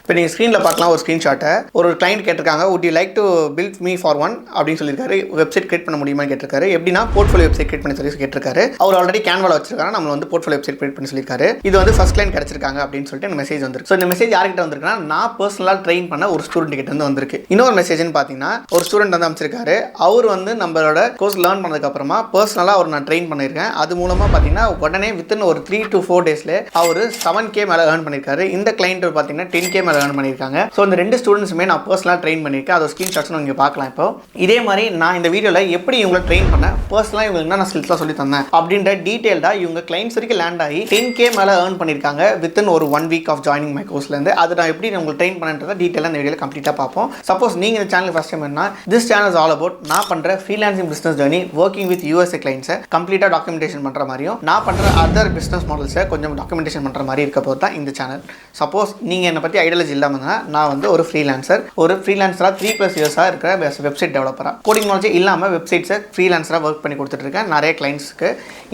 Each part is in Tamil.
இப்போ நீங்கள் ஸ்க்ரீனில் பார்க்கலாம் ஒரு ஸ்க்ரீன்ஷாட்டை. ஒரு கிளைண்ட் கேட்டிருக்காங்க, would you like to build me for one அப்படின்னு சொல்லியிருக்காரு. வெப்சைட் கிரியேட் பண்ண முடியுமான்னு கேட்டிருக்காரு. எப்படின்னா போர்ட்ஃபோலியோ வெப்சைட் கிரியேட் பண்ணி சொல்லி கேட்டிருக்காரு. அவர் ஆல்ரெடி கேன்வால வச்சிருக்காரு, நம்ம வந்து போர்ட்ஃபோலியோ வெப்சைட் கிரியேட் பண்ணி சொல்லியிருக்காரு. இது வந்து ஃபர்ஸ்ட் கிளைண்ட் கிடைச்சிருக்காங்க அப்படின்னு சொல்லிட்டு இந்த மெசேஜ் வந்திருக்கு. ஸோ இந்த மெசேஜ் யார்கிட்ட வந்திருக்குன்னா நான் பர்சனலாக ட்ரெயின் பண்ண ஒரு ஸ்டூடெண்ட் கிட்ட இருந்து வந்திருக்கு. இன்னொரு மெசேஜ்னு பார்த்தீங்கன்னா ஒரு ஸ்டூடெண்ட் வந்து அமைச்சிருக்காரு. அவர் வந்து நம்மளோட கோர்ஸ் லேர்ன் பண்ணதுக்கு அப்புறமா பர்சனலாக அவர் நான் ட்ரெயின் பண்ணியிருக்கேன். அது மூலமாக பார்த்தீங்கன்னா உடனே வித்தின் ஒரு 3 to 4 டேஸ்ல அவர் 7K மேலே ஏர்ன் பண்ணியிருக்காரு. இந்த கிளைண்ட் பார்த்தீங்கன்னா 10K மேலே ஏர்ன் பண்ணியிருக்காங்க. ஸோ இந்த ரெண்டு ஸ்டூடெண்ட்ஸுமே நான் பர்சனலாக ட்ரெயின் பண்ணியிருக்கேன். அதோட ஸ்க்ரீன்ஷாட்ஸ் நீங்கள் பார்க்கலாம். இப்போ இதே மாதிரி நான் இந்த வீடியோவில் எப்படி இவங்களை ட்ரெயின் பண்ணேன், பர்சனலாக இவங்களுக்கு என்ன ஸ்கில்ஸ்லாம் சொல்லி தந்தேன் அப்படின்ற டீட்டெயில்டாக இவங்க கிளைண்ட்ஸ் வரைக்கும் லேண்ட் ஆகி 10K மேலே ஏர்ன் பண்ணியிருக்காங்க வித்தின் ஒரு 1 வீக் ஆஃப் ஜாயினிங் மை கோர்ஸ்லேருந்து. அது நான் எப்படி உங்களுக்கு ட்ரெயின் பண்ணுறத டீட்டெயிலாக இந்த வீடியோவில் கம்ப்ளீட்டாக பார்ப்போம். சப்போஸ் நீங்கள் இந்த சேனல் ஃபஸ்ட் டைம் என்ன, this channel is all about நான் பண்ணுற freelancing business journey, working with USA கிளைண்ட்ஸை கம்ப்ளீட்டாக டாக்குமெண்டேஷன் பண்ணுற மாதிரியும் நான் பண்ணுற அதர் பிஸ்னஸ் மாடல்ஸை கொஞ்சம் டாக்குமெண்டேஷன் பண்ணுற மாதிரி இருக்க போது தான் இந்த சேனல். சப்போஸ் நீங்கள் என்னை பற்றி ஐடியாலஜி இல்லாமல் நான் வந்து ஒரு ஃப்ரீலான்சராக 3+ இயர்ஸாக இருக்கிற வெப்சைட் டெவலப்பராக, கோடிங் நாலேஜ் இல்லாமல் வெப்சைட்ஸை ஃப்ரீலான்சராக ஒர்க் பண்ணி கொடுத்துட்ருக்கேன் நிறைய கிளைண்ட்ஸ்க்கு,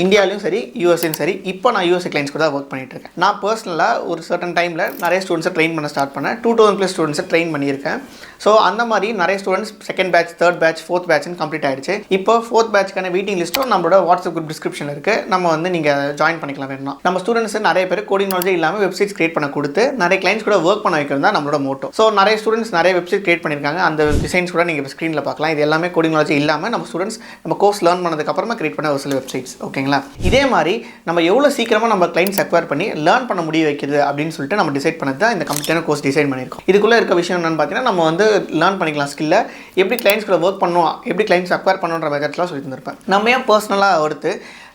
இந்தியாவிலும் சரி யூஎஸ்லையும் சரி. இப்போ நான் USA கிளைண்ட்ஸ் கூட தான் ஒர்க் பண்ணிட்டு இருக்கேன். நான் பர்சனலாக ஒரு சர்டன் டைமில் நிறைய ஸ்டூடெண்ட்ஸை ட்ரெயின் பண்ண ஸ்டார்ட் பண்ணேன். 2000+ ஸ்டூடெண்ட்ஸை ட்ரெயின் பண்ணியிருக்கேன். ஸோ அந்த மாதிரி நிறைய students 2nd batch, 3rd batch, 4th பேட்ச்னு கம்ப்ளீட் ஆகிடுச்சு. இப்போ 4th பேட்ச்க்கான வெயிட்டிங் லிஸ்ட்டும் நம்மளோட வாட்ஸ்அப் குரூப் டிஸ்கிரிப்ஷனில் இருக்குது. நம்ம வந்து நீங்கள் ஜாயின் பண்ணிக்கலாம் வேணும்னா. நம்ம ஸ்டூடெண்ட்ஸ் நிறைய பேர் கோடிங் நாலேஜ் இல்லாமல் வெப்சைட்ஸ் கிரியேட் பண்ண கொடுத்து நிறைய கிளைண்ட்ஸ் கூட ஒர்க் பண்ண வைக்கிறது தான் நம்மளோட மோட்டோ. ஸோ நிறைய ஸ்டூடெண்ட்ஸ் நிறைய வெப்சைட் கிரியேட் பண்ணியிருக்காங்க. அந்த டிசைன்ஸ் கூட நீங்கள் ஸ்க்ரீனில் பார்க்கலாம். இது எல்லாமே கோடிங் நாலேஜ் இல்லாமல் நம்ம ஸ்டூடெண்ட்ஸ் நம்ம கோர்ஸ் லேர்ன் பண்ணதுக்கப்புறமா கிரியேட் பண்ண ஒரு சில வெப்சைட்ஸ். ஓகேங்களா? இதே மாதிரி நம்ம எவ்வளோ சீக்கிரமாக நம்ம கிளைண்ட்ஸ் அக்வயர் பண்ணி லேர்ன் பண்ண முடிய வைக்கிறது அப்படின்னு சொல்லிட்டு நம்ம டிசைட் பண்ணது தான் இந்த கம்ப்ளீட்டான கோர்ஸ் டிசைன் பண்ணியிருக்கோம். இதுக்குள்ளே இருக்க விஷயம் என்னன்னு பார்த்தீங்கன்னா நம்ம வந்து லேர்ன் பண்ணிக்கலாம் ஸ்கில்ல, எப்படி கிளைண்ட்ஸ் கூட ஒர்க் பண்ணுவோம், எப்படி கிளைண்ட்ஸ் அக்வயர் பண்ணுன்ற மெத்தட்ஸ்லாம் சொல்லி தந்திருப்பேன். நம்ம ஏன் பர்சனலாக எடுத்து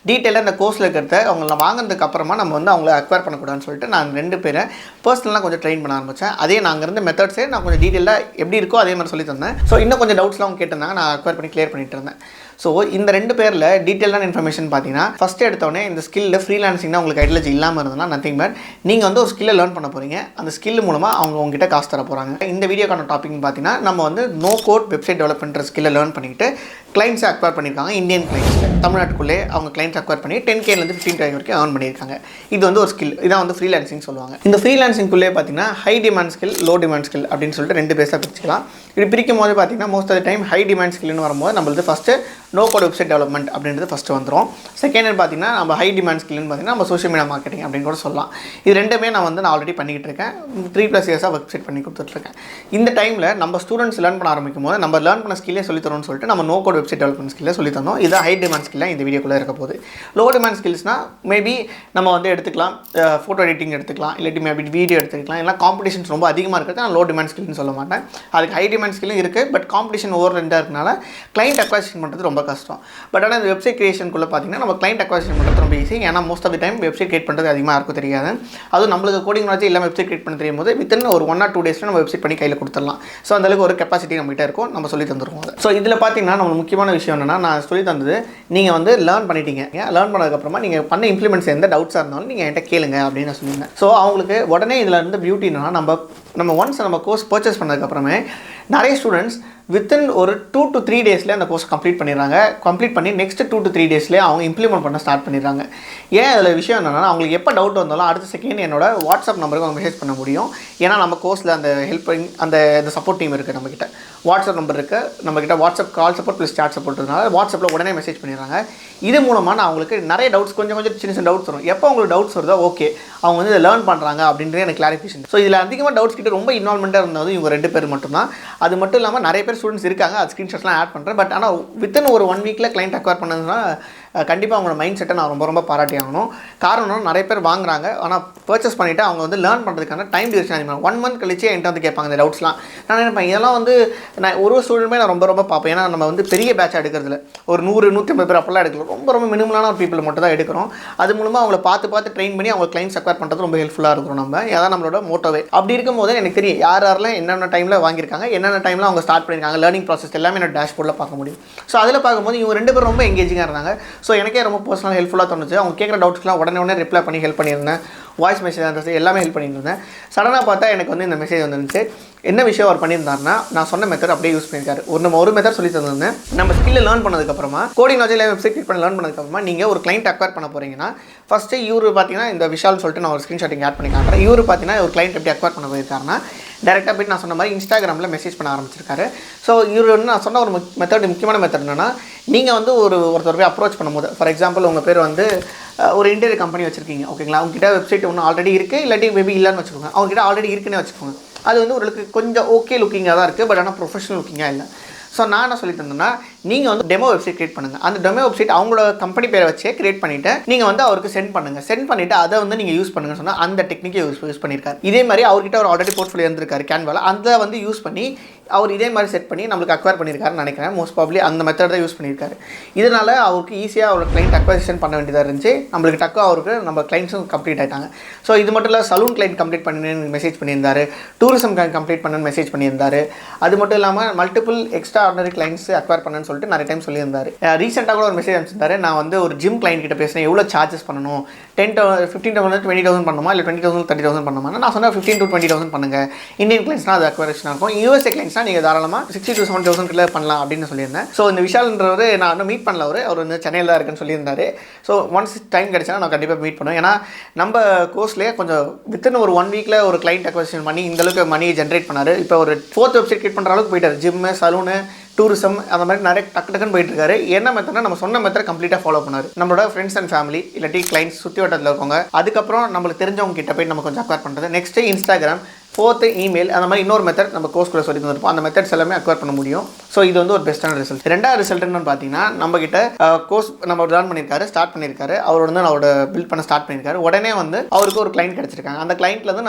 டீட்டெயிலாக இந்த கோர்ஸில் இருக்கிறத அவங்கள வாங்கினதுக்கு அப்புறமா நம்ம வந்து அவங்கள அக்வயர் பண்ணக்கூடாதுன்னு சொல்லிட்டு நான் 2 பேரை பர்சனலாக கொஞ்சம் ட்ரெயின் பண்ண ஆரம்பித்தேன். அதே நாங்கள் இருந்த மெத்தட்ஸே நான் கொஞ்சம் டீட்டெயிலாக எப்படி இருக்கோ அதே மாதிரி சொல்லி தந்தேன். ஸோ இன்னும் கொஞ்சம் டவுட்ஸ்லாம் அவங்க கேட்டிருந்தாங்க, நான் அக்வயர் பண்ணி கிளியர் பண்ணிட்டு இருந்தேன். ஸோ இந்த 2 பேரில் டீட்டெயிலான இன்ஃபர்மேஷன் பார்த்தீங்கன்னா ஃபஸ்ட்டு எடுத்தோடனே இந்த ஸ்கில்ல ஃப்ரீலான்சிங்னா உங்களுக்கு ஐடியாலஜி இல்லாமல் இருந்ததுன்னா நத்திங் பட் நீங்கள் வந்து ஒரு ஸ்கில்லை லேர்ன் பண்ண போகிறீங்க. அந்த ஸ்கில் மூலமாக அவங்க உங்ககிட்ட காசு தர போகிறாங்க. இந்த வீடியோக்கான டாபிக் பார்த்தீங்கன்னா நம்ம வந்து நோ கோட் வெப்சைட் டெவலப் பண்ணுற ஸ்கில்லை லேர்ன் பண்ணிக்கிட்டு கிளைண்ட்ஸை அக்வயர் பண்ணியிருக்காங்க. இந்தியன் கிளைண்ட்ஸ் தமிழ்நாட்டுக்குள்ளே அவங்க கிளைண்ட்ஸ் அக்வயர் பண்ணி 10Kலேருந்து 15K வரைக்கும் ஏர்ன் பண்ணியிருக்காங்க. இது வந்து ஒரு ஸ்கில், இதான் வந்து ஃப்ரீலான்சிங் சொல்லுவாங்க. இந்த ஃப்ரீலான்சிங்குள்ளே பார்த்தீங்கன்னா high demand skill, low demand skill அப்படின்னு சொல்லிட்டு 2 பேஸாக பிரிச்சுக்கலாம். இப்படி பிரிக்கும் போது பார்த்தீங்கன்னா most of the time high demand ஸ்கில்னு வரும்போது நம்மளுக்கு first no code website development அப்படின்றது ஃபஸ்ட்டு வந்துடும். செகண்ட் பார்த்தீங்கன்னா நம்ம ஹை டிமாண்ட் ஸ்கில்னு பார்த்தீங்கன்னா நம்ம சோஷியல் மீடியா மார்க்கெட்டிங் அப்படின்னு கூட சொல்லலாம். இது 2மே நான் ஆல்ரெடி பண்ணிக்கிட்டு இருக்கேன். 3+ இயர்ஸாக வெப்சைட் பண்ணி கொடுத்துட்ருக்கேன். இந்த டைமில் நம்ம ஸ்டூடெண்ட்ஸ் லேர்ன் பண்ண ஆரம்பிக்கும் போது நம்ம லேர்ன் பண்ண ஸ்கில்லே சொல்லி தரோம்னு சொல்லிட்டு நம்ம நோ கோட் வெப்சைட் டெவலப்மெண்ட் ஸ்கில்லே சொல்லி தந்தோம். இதுதான் ஹை டிமாண்ட் ஸ்கில்லாக இந்த வீடியோக்குள்ளே இருக்க போகுது. லோ டிமாண்ட் ஸ்கில்ஸ்னால் மேபி நம்ம வந்து எடுத்துக்கலாம், ஃபோட்டோ எடிட்டிங் எடுத்துக்கலாம், இல்லாட்டி மேபி வீடியோ எடுத்துக்கலாம். இல்லை காம்படிஷன்ஸ் ரொம்ப அதிகமாக இருக்கிறது நான் லோ டிமாண்ட் ஸ்கில்னு சொல்ல மாட்டேன். அதுக்கு ஹை டிமாண்ட் ஸ்கில்லும் இருக்குது. பட் காம்படிஷன் ஓவர் 2 இருக்கனால கிளைண்ட் அக்வாசிஷன் பண்ணுறது ரொம்ப கஷ்டம். பட் ஆனால் இந்த வெப்சைட் கிரியேஷனுக்குள்ளே பார்த்தீங்கன்னா நம்ம கிளைண்ட் அக்வாசிஷன் பண்ணுறது ரொம்ப ஈஸி. ஏன்னா most of the time website create பண்ணுறது அதிகமாக யாருக்கும் தெரியாது. அதுவும் நம்மளுக்கு கோடிங் நாலேஜ் இல்லாமல் வெப்சைட் கிரியேட் பண்ண தெரியும் போது வித்தின் ஒரு 1 or 2 டேஸில் நம்ம வெப்சைட் பண்ணி கையில் கொடுத்துடலாம். ஸோ அந்தளவுக்கு ஒரு கெப்பாசிட்டி நம்மகிட்ட இருக்கும், நம்ம சொல்லி தந்துருவோம். ஸோ இதில் பார்த்தீங்கன்னா நம்ம முக்கியமான விஷயம் என்னென்னா நான் சொல்லி தந்தது நீங்கள் வந்து லேர்ன் பண்ணிட்டீங்க. லேர்ன் பண்ணதுக்கப்புறமா நீங்கள் பண்ண இம்ப்ளிமெண்ட்ஸ் எந்த டவுட்ஸாக இருந்தாலும் நீங்கள் என்கிட்ட கேளுங்க அப்படின்னு நான் சொல்லியிருந்தேன். ஸோ அவங்களுக்கு உடனே இதில் இருந்து பியூட்டினா நம்ம ஒன்ஸ் நம்ம கோர்ஸ் பர்ச்சேஸ் பண்ணதுக்கப்புறமே நிறைய ஸ்டூடெண்ட்ஸ் வித்தின் ஒரு 2 to 3 டேஸ்லேயே அந்த கோர்ஸ் கம்ப்ளீட் பண்ணிடுறாங்க. கம்ப்ளீட் பண்ணி நெக்ஸ்ட் 2 to 3 டேஸ்லேயே அவங்க இம்ப்ளிமெண்ட் பண்ண ஸ்டார்ட் பண்ணிடுறாங்க. ஏன் அதில் விஷயம் என்னென்னா அவங்களுக்கு எப்போ டவுட் வந்தாலும் அடுத்த செகண்ட் என்னோட வாட்ஸ்அப் நம்பருக்கு அவங்க மெசேஜ் பண்ண முடியும். ஏன்னா நம்ம கோர்ஸில் அந்த ஹெல்ப்பிங் அந்த சப்போர்ட் டீம் இருக்குது, நம்மக்கிட்ட வாட்ஸ்அப் நம்பர் இருக்குது, நம்மக்கிட்ட WhatsApp call support plus chat சப்போர்ட்னால வாட்ஸ்அப்பில் உடனே மெசேஜ் பண்ணிடுறாங்க. இது மூலமாக நான் அவங்களுக்கு நிறைய டவுட்ஸ் கொஞ்சம் சின்ன டவுட்ஸ் வரும். எப்போ உங்களுக்கு டவுட்ஸ் வருதோ ஓகே அவங்க வந்து இதை லேர்ன் பண்ணுறாங்க அப்படின்றது எனக்கு கிளாரிஃபிகேஷன். ஸோ இதில் அதிகமாக டவுட்ஸ் கிட்ட ரொம்ப இன்வால்மெண்ட்டாக இருந்தது இவங்க 2 பேர் மட்டும்தான். அது மட்டும் இல்லாமல் நிறைய பேர் ஸ்டூடெண்ட்ஸ் இருக்காங்க, அது ஸ்க்ரீன்ஷாட்ஸ்லாம் ஆட் பண்ணுறேன். பட் ஆனால் வித்தின் ஒரு 1 வீக்கில் கிளைண்ட் அக்வயர் பண்ணதுன்னா கண்டிப்பாக அவங்களோட மைண்ட் செட்டை நான் ரொம்ப பாராட்டி ஆகணும். காரணம் நிறைய பேர் வாங்குறாங்க, ஆனால் பர்ச்சேஸ் பண்ணிவிட்டு அவங்க வந்து லேர்ன் பண்ணுறதுக்கான டைம் டியூரேஷன் அதிகமாக 1 month கழிச்சு என்கிட்ட வந்து கேட்பாங்க இந்த டவுட்ஸ்லாம். நான் நினைப்பேன் இதெல்லாம் வந்து நான் ஒரு ஸ்டூடெண்ட்டுமே நான் ரொம்ப பார்ப்பேன். ஏன்னா நம்ம வந்து பெரிய பேட்சாக எடுக்கிறதுல ஒரு 100-150 பேர் அப்போல்லாம் எடுக்கலாம். ரொம்ப மினிமலான ஒரு பீப்பிள் மட்டும் தான் எடுக்கிறோம். அது மூலமாக அவங்கள பார்த்து ட்ரெயின் பண்ணி அவங்க கிளைண்ட்ஸ் அக்வயர் பண்ணுறது ரொம்ப ஹெல்ப்ஃபுல்லாக இருக்கும். நம்ம அதான் நம்மளோட மோட்டோவே. அப்படி இருக்கும்போது எனக்கு தெரியும் யாரெல்லாம் என்னென்ன டைமில் வாங்கியிருக்காங்க, என்னென்ன டைமில் அவங்க ஸ்டார்ட் பண்ணியிருக்காங்க, லேர்னிங் ப்ராசஸ் எல்லாமே என்னோட டேஷ்போர்டில் பார்க்க முடியும். ஸோ அதில் பார்க்கும்போது இவங்க 2 பேரும் ரொம்ப எங்கேஜிங்காக இருந்தாங்க. ஸோ எனக்கே ரொம்ப பர்சனலாக ஹெல்ப்ஃபுல்லாக தோணுச்சு. அவங்க கேட்குற டவுட்ஸ்லாம் உடனே ரிப்ளை பண்ணி ஹெல்ப் பண்ணியிருந்தேன். வாய்ஸ் மெசேஜ் அந்த எல்லாமே ஹெல்ப் பண்ணியிருந்தேன். சடனாக பார்த்தா எனக்கு வந்து இந்த மெசேஜ் வந்துருந்துச்சு. என்ன விஷயம் அவர் பண்ணியிருந்தாருன்னா நான் சொன்ன மெத்தட் அப்படியே யூஸ் பண்ணியிருக்காரு. ஒரு மெத்தட் சொல்லி தந்திருந்தேன். நம்ம ஸ்கில்லை லேர்ன் பண்ணதுக்கப்புறமா கோடிங் நாலேஜ் வெப்சைட் கிரியேட் பண்ணி லேர்ன் பண்ணதுக்கப்புறமா நீங்கள் ஒரு கிளைண்ட் அக்வயர் பண்ண போகிறீங்கன்னா ஃபஸ்ட்டு இவர் பார்த்தீங்கன்னா இந்த விஷால் சொல்லிட்டு நான் ஒரு ஸ்க்ரீன்ஷாட் இங்கே ஆட் பண்ணி காட்டுறேன். இவர் பார்த்தீங்கன்னா ஒரு கிளைண்ட் எப்படி அக்வயர் பண்ண போயிருக்காருன்னா டேரெக்டாக போய்ட்டு நான் சொன்ன மாதிரி இன்ஸ்டாகிராமில் மெசேஜ் பண்ண ஆரம்பிச்சிருக்காரு. ஸோ இவர் வந்து நான் சொன்ன ஒரு முக்கியமான மெத்தட் என்னென்னா, நீங்கள் வந்து ஒருத்தர் போய் அப்ரோச் பண்ணும்போது, ஃபார் எக்ஸாம்பிள் உங்கள் பேர் வந்து ஒரு இன்டீரியர் கம்பெனி வச்சுருக்கீங்க, ஓகேங்களா? அவங்ககிட்ட வெப்சைட் ஒன்று ஆல்ரெடி இருக்குது, இல்லாட்டி மேபி இல்லைன்னு வச்சுக்கோங்க. அவங்ககிட்ட ஆல்ரெடி இருக்குன்னு வச்சுக்கோங்க. அது வந்து உங்களுக்கு கொஞ்சம் ஓகே லுக்கிங்காக தான் இருக்குது, பட் ஆனால் ப்ரொஃபஷனல் லுக்கிங்காக இல்லை. ஸோ நான் என்ன சொல்லி தந்தேன்னா, நீங்கள் வந்து டெமோ வெப்சைட் கிரியேட் பண்ணுங்கள். அந்த டெமோ வெப்சைட் அவங்களோட கம்பெனி பேரை வச்சே கிரியேட் பண்ணிவிட்டு நீங்கள் வந்து அவருக்கு சென்ட் பண்ணுங்கள். சென்ட் பண்ணிவிட்டு அதை வந்து நீங்கள் யூஸ் பண்ணுங்கன்னு சொன்னால் அந்த டெக்னிக்கை யூஸ் பண்ணியிருக்காரு. இதே மாதிரி அவர்கிட்ட ஒரு ஆல்ரெடி போர்ட்ஃபோலியோ இருந்திருக்காரு கேன்வாவில், அதை வந்து யூஸ் பண்ணி அவர் இதே மாதிரி செட் பண்ணி நம்மளுக்கு அக்வயர் பண்ணியிருக்காருன்னு நினைக்கிறேன். மோஸ்ட் ப்ராபப்லி அந்த மெத்தட் தான் யூஸ் பண்ணியிருக்காரு. இதனால் அவருக்கு ஈஸியாக அவர் கிளைண்ட் அக்வசிஷன் பண்ண வேண்டியதாக இருந்துச்சு. நம்மளுக்கு டக்காக அவருக்கு நம்ம கிளைண்ட்ஸும் கம்ப்ளீட் ஆகிட்டாங்க. ஸோ இது மட்டும் இல்லை, சலூன் கிளைண்ட் கம்ப்ளீட் பண்ணுன்னு மெசேஜ் பண்ணியிருந்தார், டூரிசம் கம்ப்ளீட் பண்ணுன்னு மெசேஜ் பண்ணியிருந்தார். அது மட்டும் இல்லாமல் multiple extra ordinary clients acquire பண்ணுன்னு சொல்லிட்டு நிறைய டைம் சொல்லியிருந்தார். ரீசெண்டாக கூட ஒரு மெசேஜ் அனுப்பிச்சிருந்தாரு, நான் வந்து ஒரு ஜிம் கிளைண்ட் கிட்ட பேசுகிறேன், எவ்வளோ சார்ஜஸ் பண்ணணும், 15,000 20,000 பண்ணுமா, இல்லை 20,000 30,000 பண்ணுமா? நான் சொன்னேன் 15,000 to 20,000 பண்ணுங்கள். இந்தியன் கிளைண்ட்ஸ்னால் அது அக்வரேஷனாக இருக்கும். யூஎஸ்ஏ கிளைண்ட்ஸ்னால் நீங்கள் தாராளமாக 60,000 to 7,000 கிட்ட பண்ணலாம் அப்படின்னு சொல்லியிருந்தேன். ஸோ இந்த விஷால்ன்றவர் நான் இன்னும் மீட் பண்ணல, அவர் வந்து சென்னையில் தான் இருக்குன்னு சொல்லியிருந்தாரு. ஸோ ஒன்ஸ் டைம் கிடைச்சா நான் கண்டிப்பாக மீட் பண்ணுவேன். ஏன்னா நம்ம கோர்ஸ்லேயே கொஞ்சம் வித்தின் ஒரு 1 வீக்கில் ஒரு கிளைண்ட் அக்வசிஷன் பண்ணி இந்தளவுக்கு மணி ஜென்ரேட் பண்ணார். இப்போ ஒரு 4th வெப்சைட் கிரியேட் பண்ணுற அளவுக்கு போயிட்டார். ஜிம்மு, சலூனு, டூரிசம் அந்த மாதிரி நிறைய டக்குன்னு போயிட்டு இருக்காரு. என்ன மெத்தட்னா, நம்ம சொன்ன மெத்தட் கம்ப்ளீட்டாக ஃபாலோ பண்ணார். நம்மளோட ஃப்ரெண்ட்ஸ் அண்ட் ஃபேமிலி இல்லாட்டி கிளைண்ட்ஸ் சுற்றி வட்டத்தில் இருக்கவங்க, அதுக்கப்புறம் நம்மளுக்கு தெரிஞ்சவங்க கிட்ட போய் நம்ம கொஞ்சம் அக்வயர் பண்ணுறது. நெக்ஸ்ட்டு இன்ஸ்டாகிராம், 4th இமெயில், அந்த மாதிரி இன்னொரு மெத்தட் நம்ம கோர்ஸ்குள்ளே சொல்லி தந்திருப்போம். அந்த மெத்தட்ஸ் எல்லாமே அக்வயர் பண்ண முடியும். ஸோ இது வந்து ஒரு பெஸ்ட்டான ரிசல்ட். ரெண்டாவது ரிசல்ட் என்னன்னு பார்த்தீங்கன்னா, நம்ம கிட்ட கோர்ஸ் நம்ம லேர்ன் பண்ணியிருக்காரு, ஸ்டார்ட் பண்ணியிருக்காரு. அவர் வந்து அவரோட பில்ட் பண்ண ஸ்டார்ட் பண்ணியிருக்காரு. உடனே வந்து அவருக்கு ஒரு கிளைண்ட் கிடச்சிருக்காங்க. அந்த கிளைண்ட்ல வந்து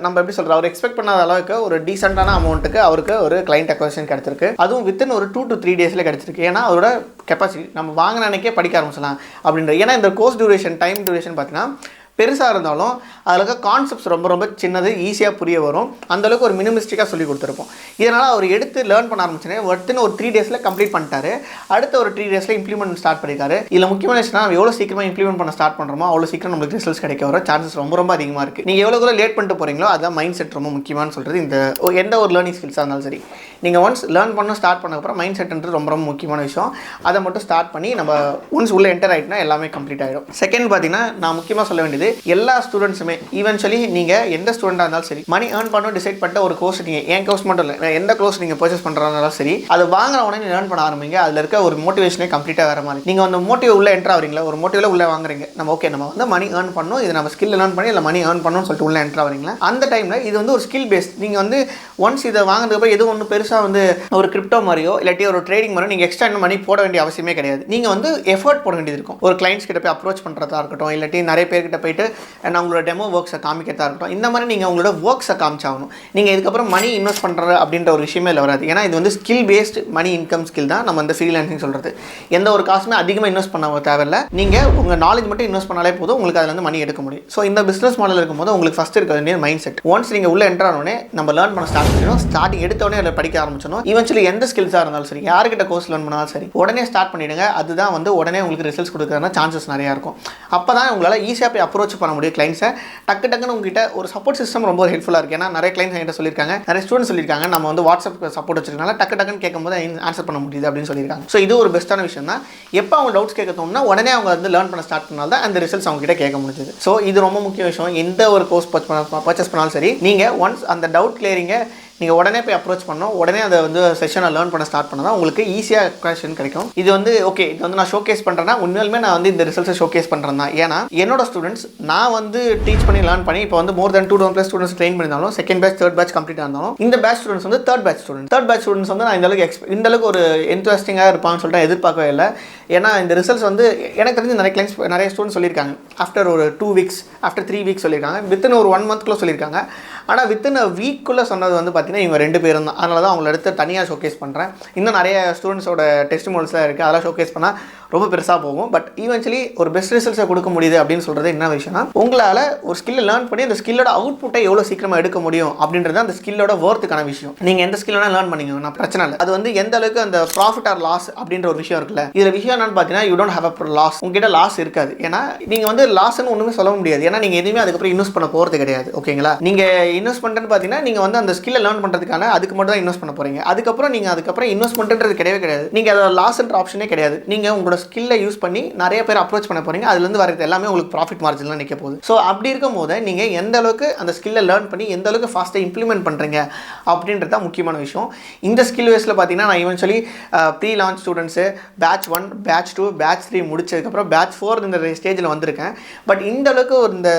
நம்ம எப்படி சொல்கிறது, அவர் எக்ஸ்பெக்ட் பண்ணாத அளவுக்கு ஒரு டீசென்டான அமௌண்ட்டுக்கு அவருக்கு ஒரு கிளைண்ட் அக்வசிஷன் கிடச்சிருக்கு. அதுவும் வித்தின் ஒரு 2 to 3 டேஸில் கிடச்சிருக்கு. ஏன்னா அவரோட கெப்பாசிட்டி நம்ம வாங்கின அன்னைக்கே படிக்க ஆரம்பிச்சலாம் அப்படின்றது. ஏன்னா இந்த கோர்ஸ் டியூரேஷன் டைம் டியூரேஷன் பார்த்தீங்கன்னா பெருசாக இருந்தாலும் அதில் இருக்க கான்செப்ட்ஸ் ரொம்ப சின்னது, ஈஸியாக புரிய வரும். அந்தளவுக்கு ஒரு மினிமிஸ்டிக்காக சொல்லி கொடுத்துருப்போம். இதனால் அவர் எடுத்து லேர்ன் பண்ண ஆரம்பிச்சுனே ஒருத்தன்னு ஒரு 3 டேஸில் கம்ப்ளீட் பண்ணிட்டாரு. அடுத்த ஒரு 3 டேஸில் இம்ப்ளிமெண்ட் ஸ்டார்ட் பண்ணியிருக்காரு. இதில் முக்கியமான விஷயம், நம்ம எவ்வளோ சீக்கிரமாக இம்ப்ளிமெண்ட் பண்ண ஸ்டார்ட் பண்ணுறோமோ அவ்வளோ சீக்கிரம் நம்மளுக்கு ரிசல்ட்ஸ் கிடைக்க வர சான்சஸ் ரொம்ப அதிகமாக இருக்குது. நீங்கள் எவ்வளோ லேட் பண்ணிட்டு போகிறீங்களோ அதுதான் மைண்ட் செட் ரொம்ப முக்கியமானு சொல்கிறது. இந்த எந்த ஒரு லேர்னிங் ஸ்கில்ஸாக இருந்தாலும் சரி, நீங்கள் ஒன்ஸ் லேர்ன் பண்ண ஸ்டார்ட் பண்ணக்கப்புறம் மைண்ட் செட்ன்றது ரொம்ப முக்கியமான விஷயம். அதை மட்டும் ஸ்டார்ட் பண்ணி நம்ம ஒன்ஸ் உள்ளே என்டர் ஆகிட்டுனா எல்லாமே கம்ப்ளீட் ஆகிடும். செகண்ட் பார்த்தீங்கன்னா, நான் முக்கியமாக சொல்ல வேண்டியது, எல்லா ஸ்டூடெண்ட்ஸுமே ஈவென்ச்சுவலி நீங்கள் எந்த ஸ்டூடெண்டாக இருந்தாலும் சரி, மணி ஏர்ன் பண்ணணும் டிசைட் பண்ணிட்டு ஒரு கோர்ஸ், நீங்கள் என் கோர்ஸ் மட்டும் இல்லை, எந்த கோர்ஸ் நீங்கள் பர்ச்சேஸ் பண்ணுறதுனாலும் சரி, அது வாங்குற உடனே ஏர்ன் பண்ண ஆரம்பிங்க. அதில் இருக்க ஒரு மோட்டிவேஷனே கம்ப்ளீட்டாக வேறு மாதிரி. நீங்கள் அந்த மோட்டிவ் உள்ளே என்ட்ரு ஆகிறீங்களா, ஒரு மோட்டிவில் உள்ளே வாங்குறீங்க, நம்ம ஓகே நம்ம வந்து மணி ஏர்ன் பண்ணணும், இது நம்ம ஸ்கில் லேர்ன் பண்ணி இல்லை மணி ஏர்ன் பண்ணணும்னு சொல்லிட்டு உள்ளே என்ட்ரு ஆகிறீங்களா, அந்த டைமில் இது வந்து ஒரு ஸ்கில் பேஸ்ட். நீங்கள் வந்து ஒன்ஸ் இதை வாங்கினதுக்கப்புறம் எதுவும் ஒன்று பெருசாக வந்து ஒரு கிரிப்டோ மாதிரியோ இல்லாட்டி ஒரு ட்ரேடிங் மாதிரியோ நீங்கள் எக்ஸ்ட்ரா இன்னும் மணி போட வேண்டிய அவசியமே கிடையாது. நீங்கள் வந்து எஃபர்ட் போட வேண்டியது இருக்கும். ஒரு கிளைண்ட்ஸ் கிட்ட போய் அப்ரோச் பண்ணுறதா இருக்கட்டும், இல்லாட்டி நிறைய பேர்கிட்ட போயிட்டு நான் உங்களோட டெமோ ஒர்க்ஸை காமிக்கிறதா இருக்கட்டும், இந்த மாதிரி நீங்கள் உங்களோட ஒர்க்ஸை காமிச்சாகணும். நீங்கள் இதுக்கப்புறம் மணி இன்வெஸ்ட் பண்ணுறது அப்படின்ற ஒரு விஷயமே இல்லை வராது. ஏன்னா இது வந்து skill based money income skill தான் நம்ம வந்து ஃப்ரீலான்சிங் சொல்கிறது. எந்த ஒரு காசுமே அதிகமாக இன்வெஸ்ட் பண்ண தேவையில்லை. நீங்கள் உங்கள் நாலேஜ் மட்டும் இன்வெஸ்ட் பண்ணாலே போதும், உங்களுக்கு அதில் வந்து மணி எடுக்க முடியும். ஸோ இந்த பிஸ்னஸ் மாடல் இருக்கும்போது உங்களுக்கு ஃபஸ்ட் இருக்க வேண்டிய மைண்ட் செட். ஒன்ஸ் நீங்கள் உள்ளே என்டர் ஆனோடனே நம்ம லேர்ன் பண்ண ஸ்டார்ட் பண்ணணும். ஸ்டார்டிங் எடுத்தோடனே அதில் படிக்க ஆரம்பிச்சணும். ஈவென்ச்சுவலி எந்த ஸ்கில்ஸாக இருந்தாலும் சரி, யாருக்கிட்ட கோர்ஸ் லேர்ன் பண்ணாலும் சரி, உடனே ஸ்டார்ட் பண்ணிவிடுங்க. அதுதான் வந்து உடனே உங்களுக்கு ரிசல்ட்ஸ் கொடுக்குறதுனா சான்சஸ் நிறையா இருக்கும். அப்போ தான் உங்களால் ஈஸியாக போய் அப்ரோச் பண்ண முடியும் கிளைண்ட்ஸை. டக்குன்னு உங்ககிட்ட ஒரு சப்போர்ட் சிஸ்டம் ரொம்ப ஹெல்ப்ஃபுல்லாக இருக்குது. ஏன்னா நிறைய கிளைண்ட்ஸ் என்கிட்ட சொல்லியிருக்காங்க, நிறைய ஸ்டூடெண்ட்ஸ் சொல்லியிருக்காங்க, நம்ம வந்து வாட்ஸ்அப் சப்போர்ட் வச்சிருக்கனால டக்குன்னு கேட்கும்போது ஆன்சர் பண்ண முடியுது அப்படின்னு சொல்லியிருக்காங்க. ஸோ இது ஒரு பெஸ்ட்டான விஷயம் தான். எப்போ அவங்க டவுட்ஸ் கேட்க தோணுன்னா உடனே அவங்க வந்து லேர்ன் பண்ண ஸ்டார்ட் பண்ணால் தான் அந்த ரிசல்ட்ஸ் அவங்க கிட்ட கேட்க முடியுது. ஸோ இது ரொம்ப முக்கிய விஷயம். எந்த ஒரு கோர்ஸ் பர்ச்சேஸ் பண்ணாலும் சரி, நீங்கள் ஒன்ஸ் அந்த டவுட் கிளியரிங்கை நீங்கள் உடனே போய் அப்ரோச் பண்ணணும். உடனே அதை வந்து செஷனை லேர்ன் பண்ண ஸ்டார்ட் பண்ணால் தான் உங்களுக்கு ஈஸியாக கொஷன் கிடைக்கும். இது வந்து ஓகே, இது வந்து நான் ஷோகேஸ் பண்ணுறேன்னா உண்மையிலுமே நான் வந்து இந்த ரிசல்ட்ஸை ஷோகேஸ் பண்ணுறேன் தான். ஏன்னா என்னோட ஸ்டூடெண்ட்ஸ் நான் வந்து டீச் பண்ணி லேர்ன் பண்ணி இப்போ வந்து மோர் தென் 2,000+ ஸ்டூடெண்ட்ஸ் ட்ரெயின் பண்ணியிருந்தாலும், second batch third batch complete இருந்தாலும், இந்த பேட்ச் ஸ்டூடெண்ட்ஸ் வந்து தேர்ட் பேட்ச் ஸ்டூடெண்ட்ஸ் வந்து நான் இந்த அளவுக்கு ஒரு இன்ட்ரெஸ்டிங்காக இருப்பான்னு சொல்லிட்டு எதிர்பார்க்கவே இல்லை. ஏன்னா இந்த ரிசல்ட்ஸ் வந்து எனக்கு தெரிஞ்சு நிறைய ஸ்டூடெண்ட்ஸ் சொல்லியிருக்காங்க. ஆஃப்டர் ஒரு 2 வீக்ஸ், ஆஃப்டர் 3 வீக்ஸ் சொல்லியிருக்காங்க. வித்தின் ஒரு 1 மந்த்குள்ளே சொல்லியிருக்காங்க. ஆனால் வித்தின் அ வீக்குள்ளே சொன்னது வந்து பார்த்தீங்கன்னா இவங்க 2 பேரும் தான். அதனால தான் அவங்கள எடுத்து தனியாக ஷோகேஸ் பண்ணுறேன். இன்னும் நிறைய ஸ்டூடெண்ட்ஸோட டெஸ்டிமோனியல்ஸ்லாம் இருக்குது, அதெல்லாம் ஷோகேஸ் பண்ணால் ரொம்ப பெருசாக போகும். பட் ஈவென்ச்சுவலி ஒரு பெஸ்ட் ரிசல்ட்ஸை கொடுக்க முடியுது அப்படின்னு சொல்கிறது என்ன விஷயம்னா, உங்களால் ஒரு ஸ்கில்லை லேர்ன் பண்ணி அந்த ஸ்கில்லோட அவுட்புட்டை எவ்வளோ சீக்கிரமாக எடுக்க முடியும் அப்படின்றது அந்த ஸ்கில்லோட ஒர்த்துக்கான விஷயம். நீங்கள் எந்த ஸ்கில் வேணால் லேர்ன் பண்ணிங்க, நான் பிரச்சனை இல்லை. அது வந்து எந்த அளவுக்கு அந்த ப்ராஃபிட் ஆர் லாஸ் அப்படின்ற ஒரு விஷயம் இருக்குல்ல, இதில் விஷயம் என்னன்னு பார்த்தீங்கன்னா, you don't have a loss. உங்ககிட்ட லாஸ் இருக்காது. ஏன்னா நீங்கள் வந்து லாஸ்ன்னு ஒன்றுமே சொல்ல முடியாது. ஏன்னா நீங்கள் எதுவுமே அதுக்கப்புறம் இன்வெஸ்ட் பண்ண போகிறது கிடையாது. ஓகேங்களா, நீங்கள் இன்வெஸ்ட்மெண்ட்னு பார்த்தீங்கன்னா நீங்கள் வந்து அந்த ஸ்கில்லை லேர்ன் பண்ணுறதுக்கான அதுக்கு மட்டும் தான் இன்வெஸ்ட் பண்ண போகிறீங்க. அதுக்கப்புறம் இன்வெஸ்ட்மெண்ட்ன்றது கிடையவே கிடையாது. நீங்கள் அதில் லாஸ்ன்ற ஆப்ஷனே கிடையாது. நீங்கள் உங்களோட ஸ்கில்லை யூஸ் பண்ணி நிறைய பேர் அப்ரோச் பண்ண போகிறீங்க. அதுலேருந்து வரது எல்லாமே உங்களுக்கு ப்ராஃபிட் மார்ஜின்லாம் நிற்க போகுது. ஸோ அப்படி இருக்கும் போது நீங்கள் எந்த அளவுக்கு அந்த ஸ்கில்லை லேர்ன் பண்ணி எந்த அளவுக்கு ஃபாஸ்ட்டாக இம்ப்ளிமெண்ட் பண்ணுறீங்க அப்படின்றது தான் முக்கியமான விஷயம். இந்த ஸ்கில் வேஸில் பார்த்தீங்கன்னா நான் eventually free launch students batch 1, batch 2, batch 3 முடிச்சதுக்கப்புறம் பேட்ச் 4 இந்த ஸ்டேஜில் வந்திருக்கேன். பட் இந்த அளவுக்கு இந்த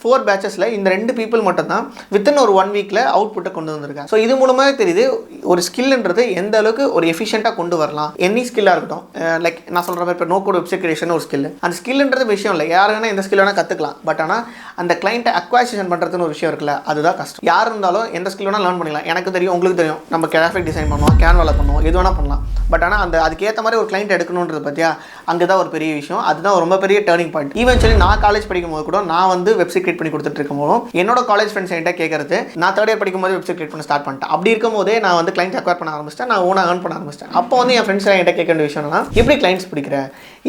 4 பேட்சஸில் இந்த 2 பீப்புள் மட்டும் தான் வித்தின் ஒரு 1 வீக்கில் அவுட்புட்டை கொண்டு வந்திருக்கேன். ஸோ இது மூலமாக தெரியுது ஒரு ஸ்கில்ன்றது எந்த அளவுக்கு ஒரு எஃபிஷியண்டாக கொண்டு வரலாம். எனி ஸ்கில்லாக இருக்கட்டும், லைக் நான் சொல்கிற மாதிரி இப்போ நோ கோட் வெப்சைட் கிரியேஷன் ஒரு ஸ்கில். அந்த ஸ்கில்ன்றது விஷயம் இல்லை, யார் வேணால் எந்த ஸ்கில் வேணால் கற்றுக்கலாம். பட் ஆனால் அந்த கிளைண்ட்டை அக்வாசிஷன் பண்ணுறதுன்னு ஒரு விஷயம் இருக்குல்ல, அதுதான் கஷ்டம். யார் இருந்தாலும் எந்த ஸ்கில் வேணால் லேர்ன் பண்ணிக்கலாம். எனக்கு தெரியும், உங்களுக்கு தெரியும், நம்ம கிராஃபிக் டிசைன் பண்ணுவோம், கேன்வாவில் பண்ணுவோம், எது வேணால் பண்ணலாம். பட் ஆனால் அதுக்கேற்ற மாதிரி ஒரு கிளைண்ட் எடுக்கணுன்றது பற்றியா அங்கே தான் ஒரு பெரிய விஷயம். அதுதான் ரொம்ப பெரிய டர்னிங் பாயிண்ட். ஈவென்ச்சுவலி நான் காலேஜ் படிக்கும் போது கூட நான் வெப்சைட் கிரியேட் பண்ணி கொடுத்துட்டு இருக்கும் போதும் என்னோட காலேஜ் ஃப்ரெண்ட்ஸ் என்கிட்ட கேட்கறது, நான் 3rd இயர் படிக்கும் போது வெப்சைட் கிரியேட் பண்ண ஸ்டார்ட் பண்ணிட்டேன். அப்படி இருக்கும் போதே நான் கிளைண்ட்ஸ் அக்வயர் பண்ண ஆரம்பிச்சிட்டேன், நான் ஓனாக ஏர்ன் பண்ண ஆரம்பிச்சிட்டேன். அப்போ என் ஃப்ரெண்ட்ஸ் என்கிட்ட கேட்க வேண்டிய விஷயம்னா, எப்படி கிளைண்ட்ஸ் பிடிக்கிற,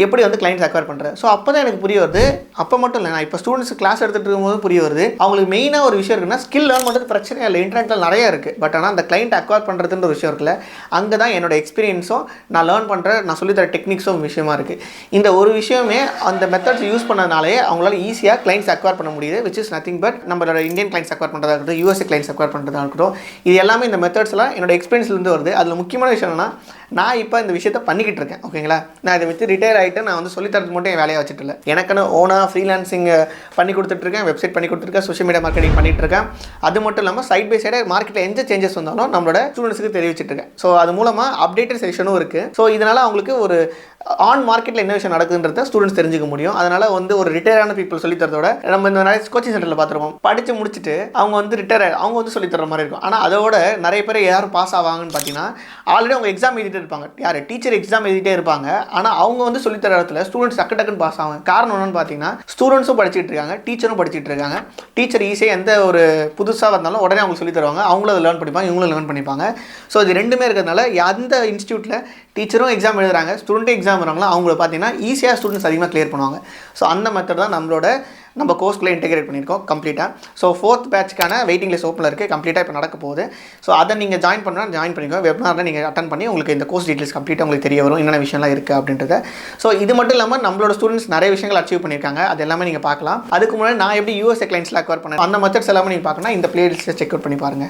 எப்படி கிளைண்ட்ஸ் அக்வயர் பண்ணுறேன். ஸோ அப்போ தான் எனக்கு புரிய வருது. அப்போ மட்டும் இல்லை, நான் இப்போ ஸ்டூடெண்ட்ஸ் கிளாஸ் எடுத்துகிட்டு இருக்கும்போது புரிய வருது, அவங்களுக்கு மெயினாக ஒரு விஷயம் இருக்குன்னா ஸ்கில் லேர்ன் பண்ணுறது பிரச்சனை இல்லை, இன்டர்நெட்டில் நிறைய இருக்குது. பட் ஆனால் அந்த கிளைண்ட் அக்வயர் பண்ணுறதுன்ற ஒரு விஷயம் இருக்குல்ல, அங்கே தான் என்னோட எக்ஸ்பீரியன்ஸும் நான் லேர்ன் பண்ணுற நான் சொல்லித்தர டெக்னிக்ஸும் விஷயமா இருக்குது. இந்த ஒரு விஷயமே அந்த மெத்தட்ஸ் யூஸ் பண்ணனாலே அவங்களால ஈஸியாக கிளைண்ட்ஸ் அக்வயர் பண்ண முடியுது. விச் இஸ் நத்திங் பட் நம்மளோட இந்தியன் கிளைண்ட்ஸ் அக்வயர் பண்ணுறதா இருக்கட்டும், யூஎஸ்ஏ கிளைண்ட்ஸ் அக்வயர் பண்ணுறதா இருக்கட்டும், இது எல்லாமே இந்த மெத்தட்ஸ்லாம் என்னோட எக்ஸ்பீரியன்ஸ்லேருந்து வருது. அதில் முக்கியமான விஷயம் என்னன்னா, நான் இப்போ இந்த விஷயத்தை பண்ணிக்கிட்டு இருக்கேன். ஓகேங்களா, நான் இதை வச்சு ரிட்டையர் ஆகிட்டு நான் சொல்லித்தரது மட்டும் என் வேலையை வச்சுட்டு இல்லை, எனக்குன்னு ஓனாக ஃப்ரீலான்சிங் பண்ணி கொடுத்துட்ருக்கேன், வெப்சைட் பண்ணி கொடுத்துருக்கேன், சோஷியல் மீடியா மார்க்கெட்டிங் பண்ணிட்டு இருக்கேன். அது மட்டும் இல்லாமல் சைட் பை சைடாக மார்க்கெட்டில் எந்த சேஞ்சஸ் வந்தாலும் நம்மளோட ஸ்டூடெண்ட்ஸுக்கு தெரிவிச்சிட்டு இருக்கேன். ஸோ அது மூலமாக அப்டேட்டட் செஷனும் இருக்குது. ஸோ இதனால் அவங்களுக்கு ஒரு ஆன் மார்க்கெட்டில் என்ன விஷயம் நடக்குதுன்றத ஸ்டூடெண்ட்ஸ் தெரிஞ்சுக்க முடியும். அதனால் ஒரு ரிட்டையரான பீப்புள் சொல்லித்தரதோட நம்ம இந்த நிறைய கோச்சிங் சென்டரில் பார்த்துருப்போம், படித்து முடிச்சுட்டு அவங்க ரிட்டையர் அவங்க சொல்லித்தர மாதிரி இருக்கும். ஆனால் அதோட நிறைய பேர் யாரும் பாஸ் ஆவாங்கன்னு பார்த்தீங்கன்னா, ஆல்ரெடி அவங்க எக்ஸாம் எழுதிட்டே இருப்பாங்க. யார் டீச்சர் எக்ஸாம் எழுதிட்டே இருப்பாங்க. ஆனால் அவங்க சொல்லித்தர இடத்துல ஸ்டூடெண்ட்ஸ் டக்குன்னு பாஸ் ஆகும். காரணம் என்னன்னு பார்த்தீங்கன்னா, ஸ்டூடெண்ட்ஸும் படிச்சுட்டு இருக்காங்க, டீச்சரும் படிச்சுட்டு இருக்காங்க. டீச்சர் ஈஸியாக எந்த ஒரு புதுசாக வந்தாலும் உடனே அவங்க சொல்லி தருவாங்க, அவங்களும் அதை லேர்ன் பண்ணிப்பாங்க, இவங்களும் லேர்ன் பண்ணிப்பாங்க. ஸோ இது ரெண்டுமே இருக்கிறதுனால எந்த இன்ஸ்டியூட்டில் டீச்சரும் எக்ஸாம் எழுதுறாங்க, ஸ்டூடெண்ட்டும் எக்ஸாம் வராங்களோ அவங்கள பார்த்தீங்கன்னா ஈஸியாக ஸ்டூடெண்ட்ஸ் அதிகமாக கிளியர் பண்ணுவாங்க. ஸோ அந்த மெத்தட் தான் நம்ம கோர்ஸ்க்குள்ளே இன்டெகிரேட் பண்ணியிருக்கோம் கம்ப்ளீட்டாக. ஸோ 4th பேட்ச்க்கான வெயிட்டிங் லிஸ்ட் ஓப்பனில் இருக்குது, கம்ப்ளீட்டாக இப்போ நடக்க போகுது. ஸோ அதை நீங்கள் ஜாயின் பண்ணிக்கோங்க. வெப்னாரில் நீங்கள் அட்டன் பண்ணி உங்களுக்கு இந்த கோர்ஸ் டீட்டெயில்ஸ் கம்ப்ளீட்டாக உங்களுக்கு தெரிய வரும், என்னென்ன விஷயம்லாம் இருக்குது அப்படின்றத. ஸோ இது மட்டும் இல்லாமல் நம்மளோட ஸ்டூடெண்ட்ஸ் நிறைய விஷயங்கள் அச்சீவ் பண்ணியிருக்காங்க, அது எல்லாமே நீங்கள் பார்க்கலாம். அதுக்கு முன்னாடி நான் எப்படி யூஎஸ்ஏ கிளைண்ட்ஸில் அக்வயர் பண்ணேன் அந்த மெத்தட்ஸ் எல்லாமே நீங்கள் பார்க்கணும், இந்த பிளேலிஸ்ட்டை செக் அவுட் பண்ணி பாருங்கள்.